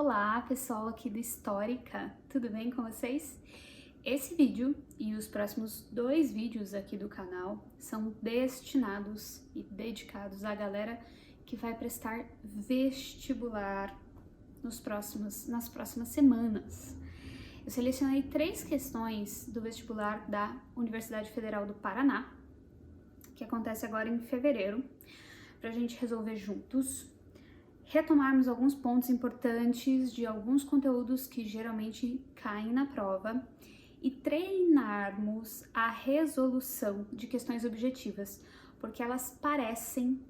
Olá, pessoal aqui do Histórica, tudo bem com vocês? Esse vídeo e os próximos 2 vídeos aqui do canal são destinados e dedicados à galera que vai prestar vestibular nas próximas semanas. Eu selecionei 3 questões do vestibular da Universidade Federal do Paraná, que acontece agora em fevereiro, para a gente resolver juntos, retomarmos alguns pontos importantes de alguns conteúdos que geralmente caem na prova e treinarmos a resolução de questões objetivas, porque elas parecem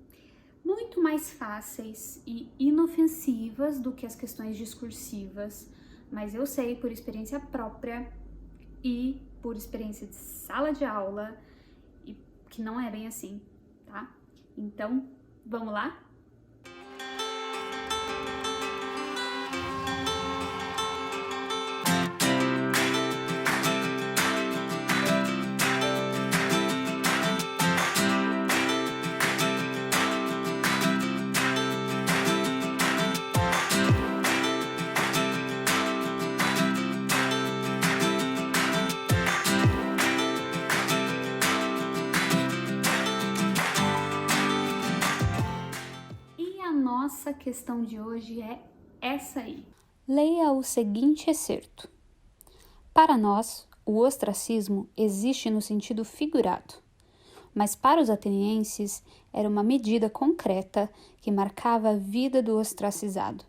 muito mais fáceis e inofensivas do que as questões discursivas, mas eu sei por experiência própria e por experiência de sala de aula que não é bem assim, tá? Então, vamos lá? Nossa questão de hoje é essa aí. Leia o seguinte excerto. Para nós, o ostracismo existe no sentido figurado, mas para os atenienses era uma medida concreta que marcava a vida do ostracizado.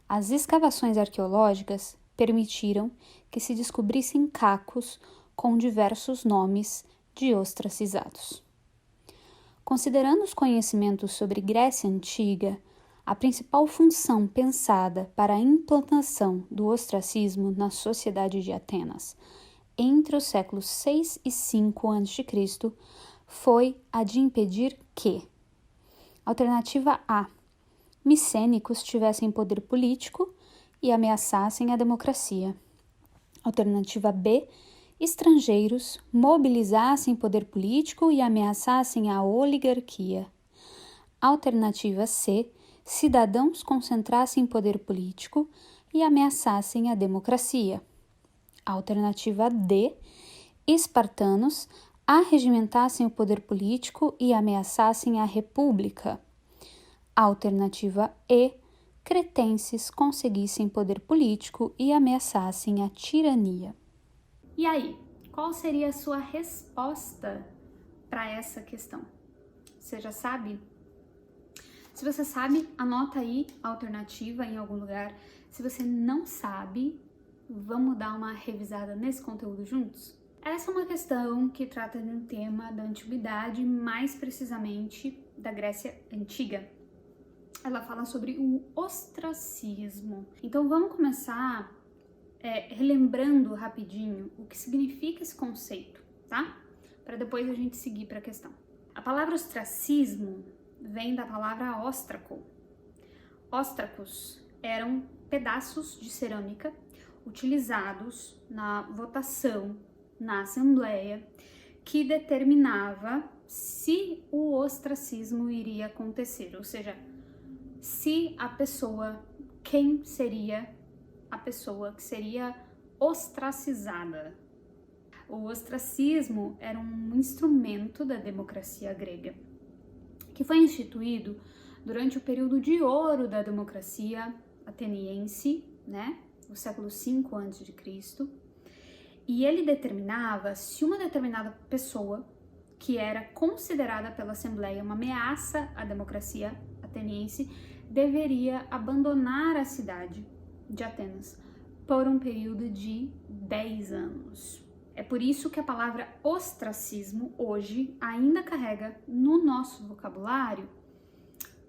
As escavações arqueológicas permitiram que se descobrissem cacos com diversos nomes de ostracizados. Considerando os conhecimentos sobre Grécia Antiga, a principal função pensada para a implantação do ostracismo na sociedade de Atenas entre os séculos 6 e 5 a.C. foi a de impedir que: alternativa A, micênicos tivessem poder político e ameaçassem a democracia. Alternativa B, estrangeiros mobilizassem poder político e ameaçassem a oligarquia. Alternativa C, cidadãos concentrassem poder político e ameaçassem a democracia. Alternativa D, espartanos arregimentassem o poder político e ameaçassem a república. Alternativa E, cretenses conseguissem poder político e ameaçassem a tirania. E aí, qual seria a sua resposta para essa questão? Você já sabe? Se você sabe, anota aí a alternativa em algum lugar. Se você não sabe, vamos dar uma revisada nesse conteúdo juntos? Essa é uma questão que trata de um tema da antiguidade, mais precisamente da Grécia Antiga. Ela fala sobre o ostracismo. Então vamos começar relembrando rapidinho o que significa esse conceito, tá? Para depois a gente seguir para a questão. A palavra ostracismo vem da palavra óstraco. Óstracos eram pedaços de cerâmica utilizados na votação, na assembleia, que determinava se o ostracismo iria acontecer, ou seja, se a pessoa, quem seria a pessoa que seria ostracizada. O ostracismo era um instrumento da democracia grega, que foi instituído durante o período de ouro da democracia ateniense, né, no século 5 a.C., e ele determinava se uma determinada pessoa, que era considerada pela Assembleia uma ameaça à democracia ateniense, deveria abandonar a cidade de Atenas por um período de 10 anos. É por isso que a palavra ostracismo hoje ainda carrega no nosso vocabulário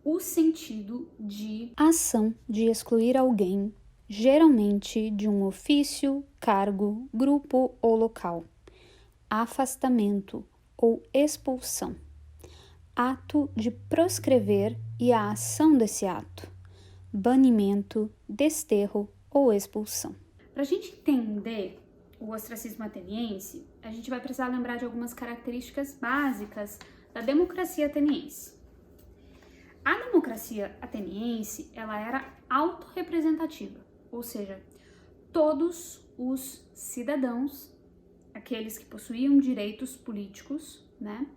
o sentido de ação de excluir alguém, geralmente de um ofício, cargo, grupo ou local, afastamento ou expulsão, ato de proscrever e a ação desse ato, banimento, desterro ou expulsão. Para a gente entender o ostracismo ateniense, a gente vai precisar lembrar de algumas características básicas da democracia ateniense. A democracia ateniense, ela era autorrepresentativa, ou seja, todos os cidadãos, aqueles que possuíam direitos políticos, né,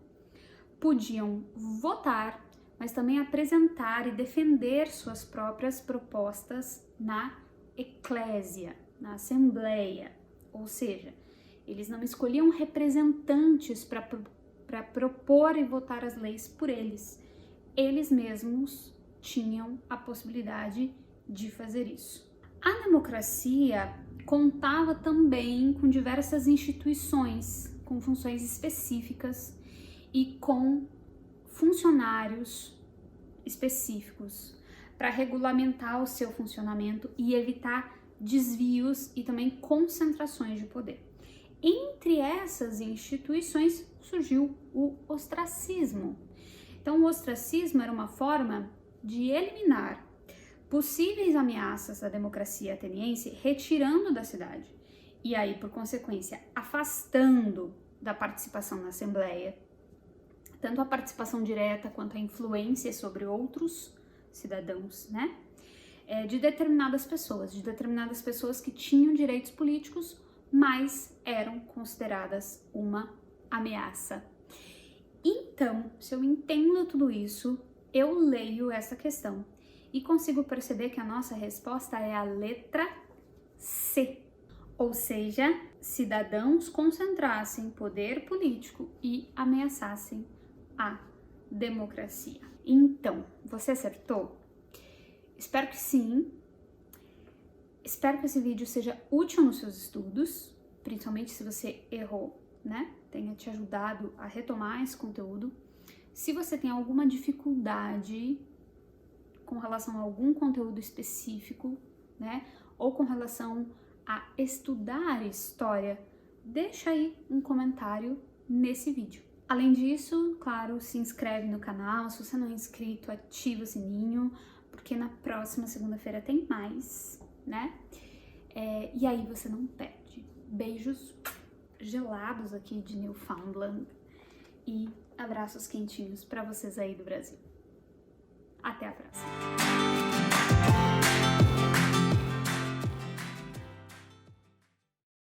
podiam votar, mas também apresentar e defender suas próprias propostas na eclésia, na assembleia, ou seja, eles não escolhiam representantes para propor e votar as leis por eles. Eles mesmos tinham a possibilidade de fazer isso. A democracia contava também com diversas instituições, com funções específicas e com funcionários específicos para regulamentar o seu funcionamento e evitar desvios e também concentrações de poder. Entre essas instituições surgiu o ostracismo. Então, o ostracismo era uma forma de eliminar possíveis ameaças à democracia ateniense, retirando da cidade e aí, por consequência, afastando da participação na Assembleia, tanto a participação direta quanto a influência sobre outros cidadãos, né? De determinadas pessoas que tinham direitos políticos, mas eram consideradas uma ameaça. Então, se eu entendo tudo isso, eu leio essa questão e consigo perceber que a nossa resposta é a letra C. Ou seja, cidadãos concentrassem poder político e ameaçassem a democracia. Então, você acertou? Espero que sim. Espero que esse vídeo seja útil nos seus estudos, principalmente se você errou, né? Tenha te ajudado a retomar esse conteúdo. Se você tem alguma dificuldade com relação a algum conteúdo específico, né? Ou com relação a estudar história, deixa aí um comentário nesse vídeo. Além disso, claro, se inscreve no canal, se você não é inscrito, ativa o sininho, porque na próxima segunda-feira tem mais, né? E aí você não perde. Beijos gelados aqui de Newfoundland e abraços quentinhos para vocês aí do Brasil. Até a próxima!